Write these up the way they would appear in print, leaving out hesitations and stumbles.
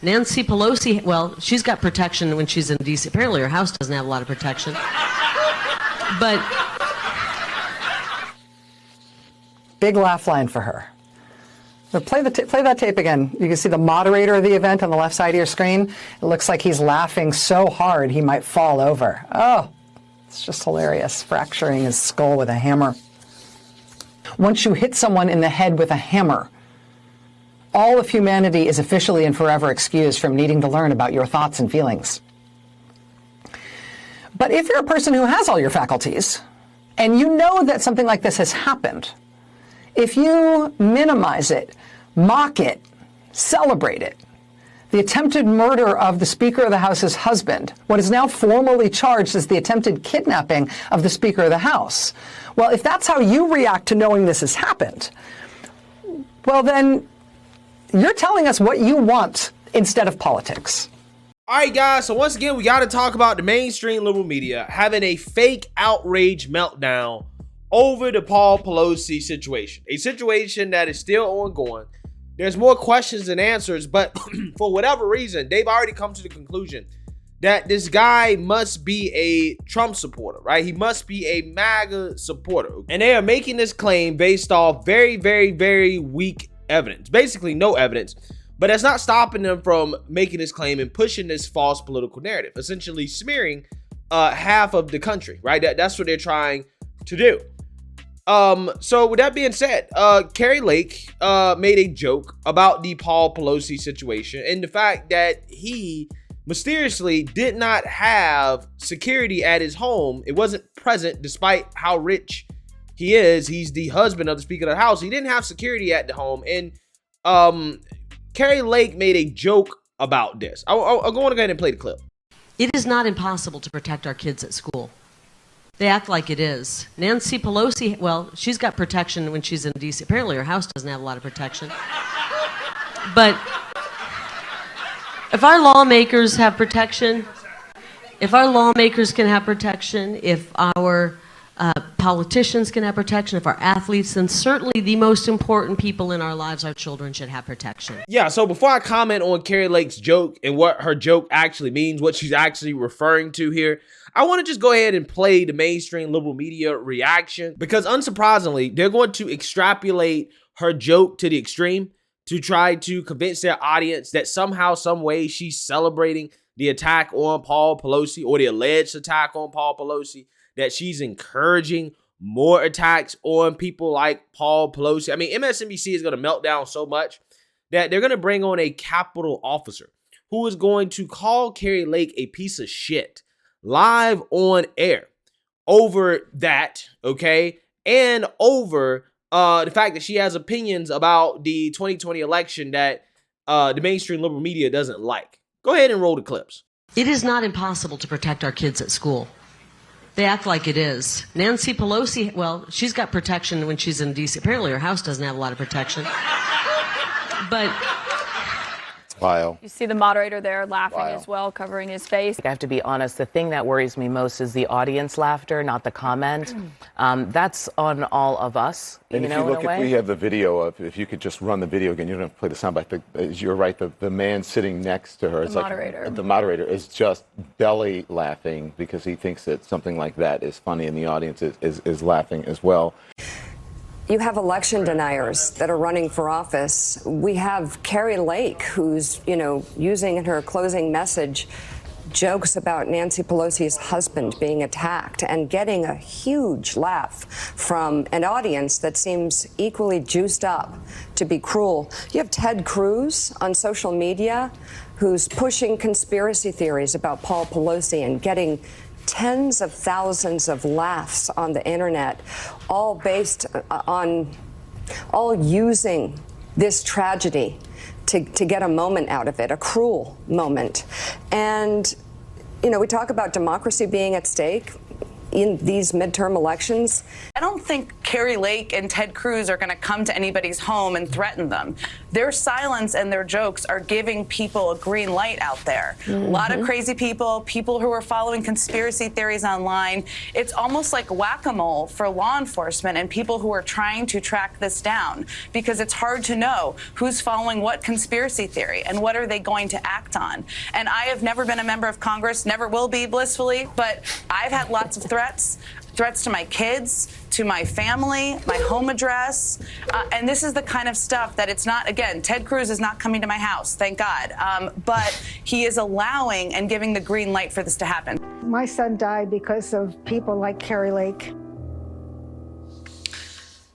Nancy Pelosi, well, she's got protection when she's in D.C. Apparently her house doesn't have a lot of protection. But big laugh line for her. So play that tape again. You can see the moderator of the event on the left side of your screen. It looks like he's laughing so hard he might fall over. Oh, it's just hilarious, fracturing his skull with a hammer. Once you hit someone in the head with a hammer, all of humanity is officially and forever excused from needing to learn about your thoughts and feelings. But if you're a person who has all your faculties, and you know that something like this has happened, if you minimize it, mock it, celebrate it, the attempted murder of the Speaker of the House's husband, what is now formally charged as the attempted kidnapping of the Speaker of the House, well, if that's how you react to knowing this has happened, well, then you're telling us what you want instead of politics. All right, guys, so once again, we got to talk about the mainstream liberal media having a fake outrage meltdown over the Paul Pelosi situation, a situation that is still ongoing. There's more questions than answers, but for whatever reason, they've already come to the conclusion that this guy must be a Trump supporter, right? He must be a MAGA supporter. And they are making this claim based off very, very, very weak evidence, basically no evidence. But that's not stopping them from making this claim and pushing this false political narrative, essentially smearing half of the country, right? That's what they're trying to do. So with that being said, Kari Lake made a joke about the Paul Pelosi situation and the fact that he mysteriously did not have security at his home. It wasn't present despite how rich he is. He's the husband of the Speaker of the House. He didn't have security at the home. And Kari Lake made a joke about this. I'll go on ahead and play the clip. it is not impossible to protect our kids at school. They act like it is. Nancy Pelosi, well, she's got protection when she's in D.C. Apparently her house doesn't have a lot of protection. But if our lawmakers have protection, if our lawmakers can have protection, if our politicians can have protection, if our athletes, then certainly the most important people in our lives, our children, should have protection. Yeah, so before I comment on Kari Lake's joke and what her joke actually means, what she's actually referring to here, I want to just go ahead and play the mainstream liberal media reaction, because unsurprisingly, they're going to extrapolate her joke to the extreme to try to convince their audience that somehow, some way, she's celebrating the attack on Paul Pelosi, or the alleged attack on Paul Pelosi, that she's encouraging more attacks on people like Paul Pelosi. I mean, MSNBC is going to melt down so much that they're going to bring on a Capitol officer who is going to call Kari Lake a piece of shit live on air over that, okay? And over the fact that she has opinions about the 2020 election that the mainstream liberal media doesn't like. Go ahead and roll the clips. It is not impossible to protect our kids at school. They act like it is. Nancy Pelosi, well, she's got protection when she's in D.C. Apparently her house doesn't have a lot of protection. But Wow. You see the moderator there laughing as well, covering his face. I have to be honest, the thing that worries me most is the audience laughter, not the comment. That's on all of us, And if you look at, we have the video of, if you could just run the video again, you don't have to play the soundbite. You're right, the man sitting next to her, it's like the moderator is just belly laughing because he thinks that something like that is funny, and the audience is laughing as well. You have election deniers that are running for office. We have Kari Lake, who's, using in her closing message jokes about Nancy Pelosi's husband being attacked and getting a huge laugh from an audience that seems equally juiced up to be cruel. You have Ted Cruz on social media who's pushing conspiracy theories about Paul Pelosi and getting tens of thousands of laughs on the internet, all based on, all using this tragedy to get a moment out of it, a cruel moment. And, we talk about democracy being at stake. in these midterm elections? I don't think Kari Lake and Ted Cruz are going to come to anybody's home and threaten them. Their silence and their jokes are giving people a green light out there. A lot of crazy people who are following conspiracy theories online. It's almost like whack-a-mole for law enforcement and people who are trying to track this down, because it's hard to know who's following what conspiracy theory and what are they going to act on. And I have never been a member of Congress, never will be blissfully, but I've had lots of threats to my kids, to my family, my home address. And this is the kind of stuff that it's not, again, Ted Cruz is not coming to my house, thank God. But he is allowing and giving the green light for this to happen. My son died because of people like Kari Lake.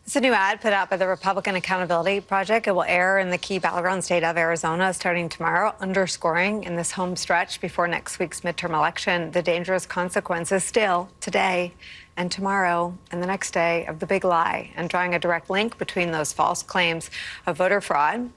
It's a new ad put out by the Republican Accountability Project. It will air in the key battleground state of Arizona starting tomorrow, underscoring in this home stretch before next week's midterm election the dangerous consequences still today and tomorrow and the next day of the big lie, and drawing a direct link between those false claims of voter fraud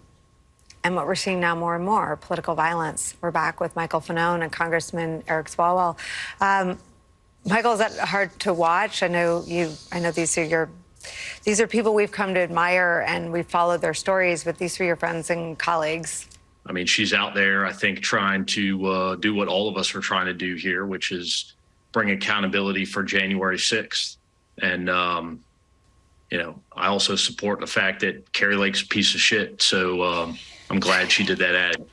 and what we're seeing now more and more, political violence. We're back with Michael Fanone and Congressman Eric Swalwell. Michael, is that hard to watch? I know these are people we've come to admire and we've followed their stories, but these are your friends and colleagues. I mean, she's out there, I think, trying to do what all of us are trying to do here, which is bring accountability for January 6th. And, I also support the fact that Kari Lake's a piece of shit. So I'm glad she did that ad.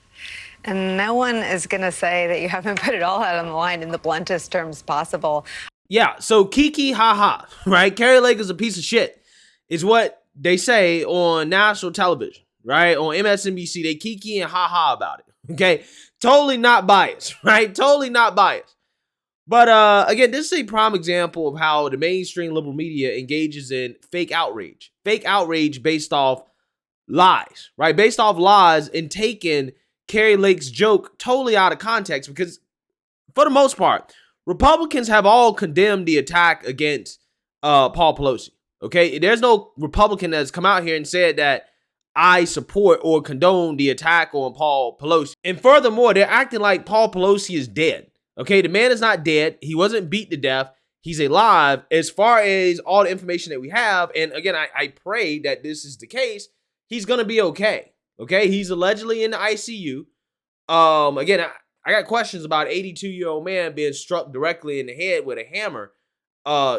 And no one is going to say that you haven't put it all out on the line in the bluntest terms possible. Yeah, so Kiki haha, right? Kari Lake is a piece of shit, is what they say on national television, right? On MSNBC, they kiki and haha about it, okay? Totally not biased, right? Totally not biased. But again, this is a prime example of how the mainstream liberal media engages in fake outrage. Fake outrage based off lies, right? Based off lies and taking Kari Lake's joke totally out of context, because for the most part, Republicans have all condemned the attack against Paul Pelosi, okay? There's no Republican that's come out here and said that I support or condone the attack on Paul Pelosi. And furthermore, they're acting like Paul Pelosi is dead, okay? The man is not dead. He wasn't beat to death. He's alive as far as all the information that we have. And again, I pray that this is the case. He's going to be okay, okay? He's allegedly in the ICU. Again, I got questions about an 82-year-old man being struck directly in the head with a hammer,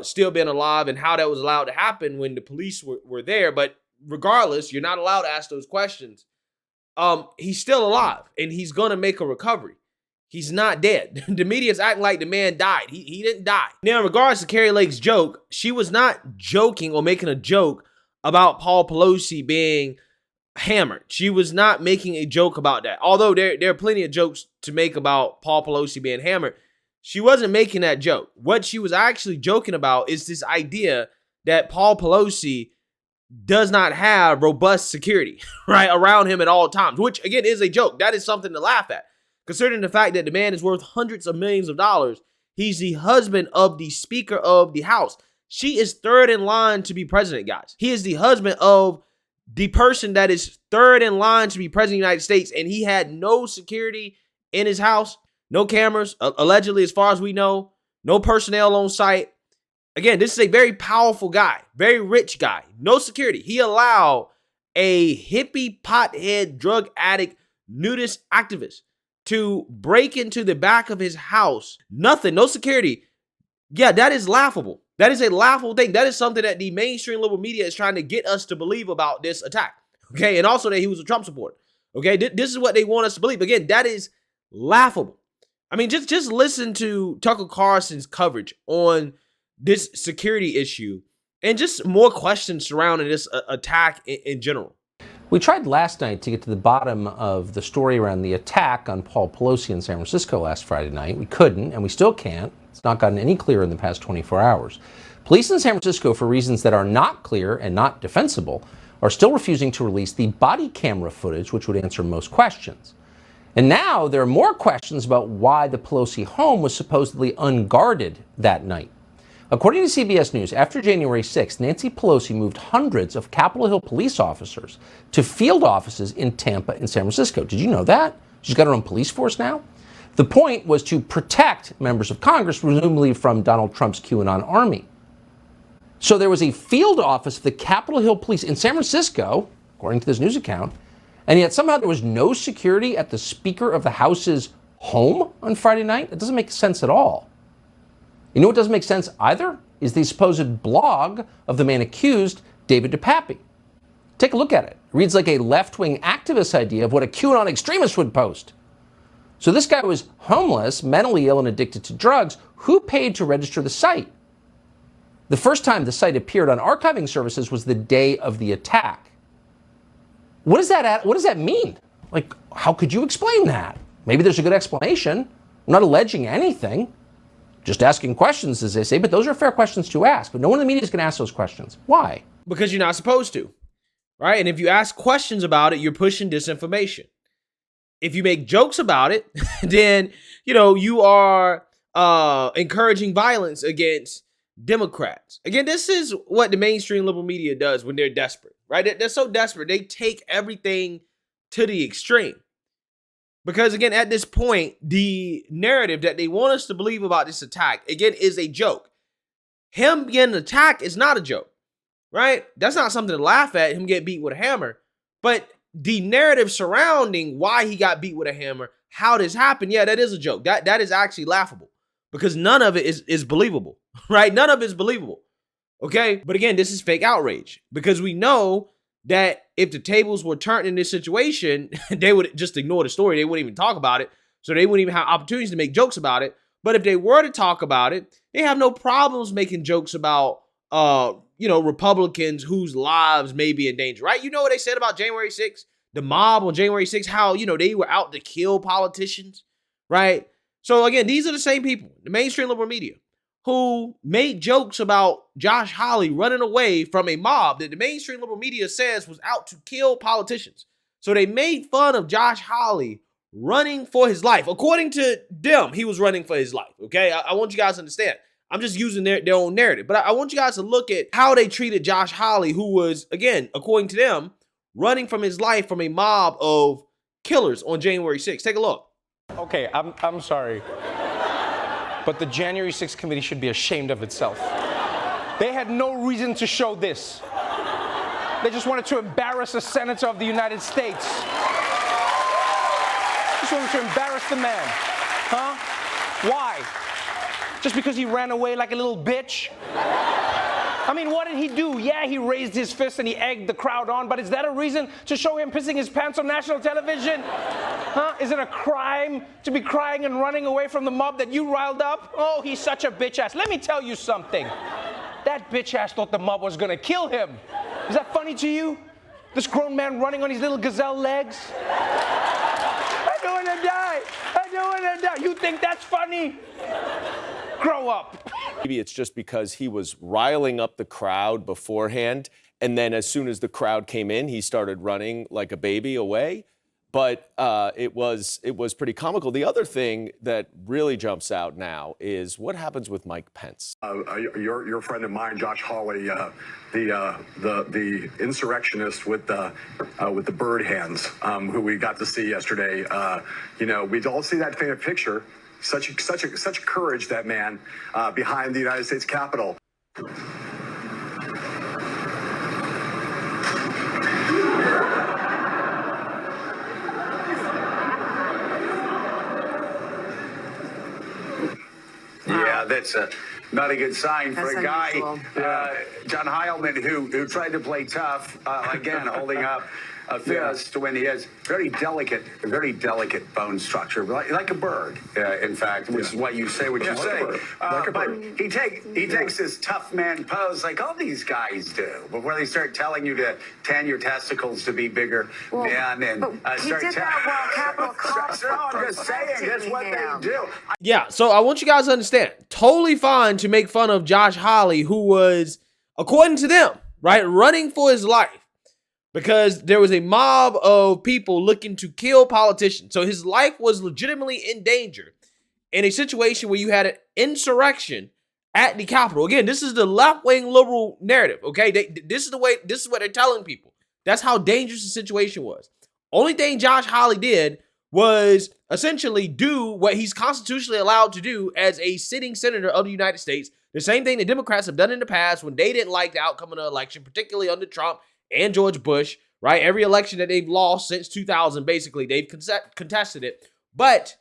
still being alive, and how that was allowed to happen when the police were there. But regardless, you're not allowed to ask those questions. He's still alive, and he's going to make a recovery. He's not dead. The media's acting like the man died. He didn't die. Now, in regards to Kari Lake's joke, she was not joking or making a joke about Paul Pelosi being hammered. She was not making a joke about that. Although there are plenty of jokes to make about Paul Pelosi being hammered, she wasn't making that joke. What she was actually joking about is this idea that Paul Pelosi does not have robust security, right, around him at all times, which again is a joke. That is something to laugh at, considering the fact that the man is worth hundreds of millions of dollars. He's the husband of the Speaker of the House. She is third in line to be president, guys. He is the husband of the person that is third in line to be president of the United States, and he had no security in his house, no cameras, allegedly, as far as we know, no personnel on site. Again, this is a very powerful guy, very rich guy, no security. He allowed a hippie, pothead, drug addict, nudist activist to break into the back of his house. Nothing, no security. Yeah, that is laughable. That is a laughable thing. That is something that the mainstream liberal media is trying to get us to believe about this attack. Okay, and also that he was a Trump supporter. Okay, this is what they want us to believe. Again, that is laughable. I mean, just listen to Tucker Carlson's coverage on this security issue and just more questions surrounding this attack in general. We tried last night to get to the bottom of the story around the attack on Paul Pelosi in San Francisco last Friday night. We couldn't, and we still can't. It's not gotten any clearer in the past 24 hours. Police in San Francisco, for reasons that are not clear and not defensible, are still refusing to release the body camera footage, which would answer most questions. And now there are more questions about why the Pelosi home was supposedly unguarded that night. According to CBS News, after January 6th, Nancy Pelosi moved hundreds of Capitol Hill police officers to field offices in Tampa and San Francisco. Did you know that? She's got her own police force now? The point was to protect members of Congress, presumably from Donald Trump's QAnon army. So there was a field office of the Capitol Hill Police in San Francisco, according to this news account, and yet somehow there was no security at the Speaker of the House's home on Friday night? It doesn't make sense at all. You know what doesn't make sense either? Is the supposed blog of the man accused, David DePappy. Take a look at it. It reads like a left-wing activist idea of what a QAnon extremist would post. So this guy was homeless, mentally ill, and addicted to drugs. Who paid to register the site? The first time the site appeared on archiving services was the day of the attack. What does that mean? Like, how could you explain that? Maybe there's a good explanation. I'm not alleging anything. Just asking questions, as they say, but those are fair questions to ask. But no one in the media is going to ask those questions. Why? Because you're not supposed to, right? And if you ask questions about it, you're pushing disinformation. If you make jokes about it, then, you are encouraging violence against Democrats. Again, this is what the mainstream liberal media does when they're desperate, right? They're so desperate. They take everything to the extreme. Because, again, at this point, the narrative that they want us to believe about this attack, again, is a joke. Him getting attacked is not a joke, right? That's not something to laugh at, him get beat with a hammer. But the narrative surrounding why he got beat with a hammer, how this happened, yeah, that is a joke. That is actually laughable because none of it is believable, right? None of it is believable, okay? But again, this is fake outrage because we know that if the tables were turned in this situation, they would just ignore the story. They wouldn't even talk about it. So they wouldn't even have opportunities to make jokes about it. But if they were to talk about it, they have no problems making jokes about, Republicans whose lives may be in danger, right? You know what they said about January 6th? The mob on January 6th, how, they were out to kill politicians, right? So again, these are the same people, the mainstream liberal media, who made jokes about Josh Hawley running away from a mob that the mainstream liberal media says was out to kill politicians. So they made fun of Josh Hawley running for his life. According to them, he was running for his life, okay? I want you guys to understand. I'm just using their own narrative. But I want you guys to look at how they treated Josh Hawley, who was, again, according to them, running from his life from a mob of killers on January 6th. Take a look. Okay, I'm sorry. But the January 6th committee should be ashamed of itself. They had no reason to show this. They just wanted to embarrass a senator of the United States. Just wanted to embarrass the man. Huh? Why? Just because he ran away like a little bitch? I mean, what did he do? Yeah, he raised his fist and he egged the crowd on, but is that a reason to show him pissing his pants on national television? Huh? Is it a crime to be crying and running away from the mob that you riled up? Oh, he's such a bitch ass. Let me tell you something. That bitch ass thought the mob was gonna kill him. Is that funny to you? This grown man running on his little gazelle legs? I don't wanna die. I don't wanna die. You think that's funny? Grow up. Maybe it's just because he was riling up the crowd beforehand, and then as soon as the crowd came in, he started running like a baby away. But it was pretty comical. The other thing that really jumps out now is what happens with Mike Pence. Your friend of mine, Josh Hawley, the insurrectionist with the bird hands, who we got to see yesterday. We'd all see that famous picture. Such courage, that man behind the United States Capitol. Yeah, that's not a good sign for a guy, John Heilman, who tried to play tough, again, holding up a fist when he has very delicate bone structure, like a bird, in fact, which is what you say, what you say. But he takes this tough man pose like all these guys do before they start telling you to tan your testicles to be bigger, man, and start. He did that while Capitol Cops. I'm just saying, that's what they do. Yeah, so I want you guys to understand, totally fine to make fun of Josh Hawley, who was, according to them, right, running for his life. Because there was a mob of people looking to kill politicians. So his life was legitimately in danger in a situation where you had an insurrection at the Capitol. Again, this is the left-wing liberal narrative, okay? This is what they're telling people. That's how dangerous the situation was. Only thing Josh Hawley did was essentially do what he's constitutionally allowed to do as a sitting senator of the United States. The same thing the Democrats have done in the past when they didn't like the outcome of the election, particularly under Trump and George Bush, right? Every election that they've lost since 2000, basically, they've contested it. But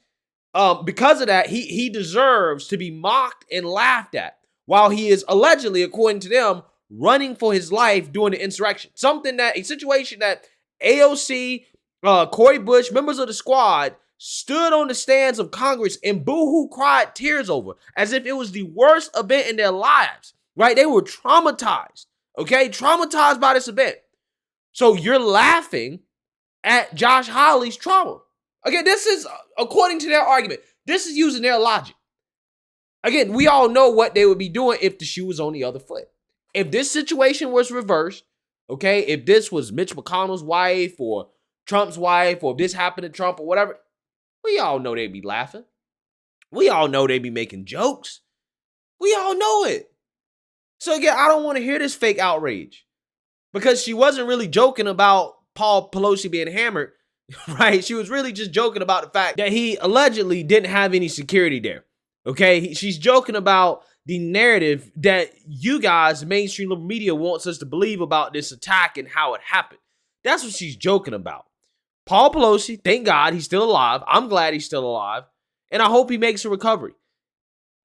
because of that, he deserves to be mocked and laughed at while he is allegedly, according to them, running for his life during the insurrection. A situation that AOC, Cori Bush, members of the squad, stood on the stands of Congress and boo-hoo cried tears over as if it was the worst event in their lives, right? They were traumatized, okay? Traumatized by this event. So you're laughing at Josh Hawley's trauma. Again, this is, according to their argument, this is using their logic. Again, we all know what they would be doing if the shoe was on the other foot. If this situation was reversed, okay, if this was Mitch McConnell's wife or Trump's wife, or if this happened to Trump or whatever, we all know they'd be laughing. We all know they'd be making jokes. We all know it. So again, I don't want to hear this fake outrage because she wasn't really joking about Paul Pelosi being hammered, right? She was really just joking about the fact that he allegedly didn't have any security there, okay? She's joking about the narrative that you guys, mainstream liberal media, wants us to believe about this attack and how it happened. That's what she's joking about. Paul Pelosi, thank God he's still alive. I'm glad he's still alive. And I hope he makes a recovery.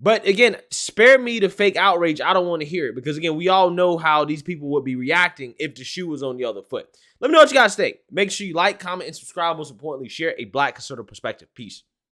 But again, spare me the fake outrage. I don't want to hear it because, again, we all know how these people would be reacting if the shoe was on the other foot. Let me know what you guys think. Make sure you like, comment, and subscribe. Most importantly, share a Black conservative perspective. Peace.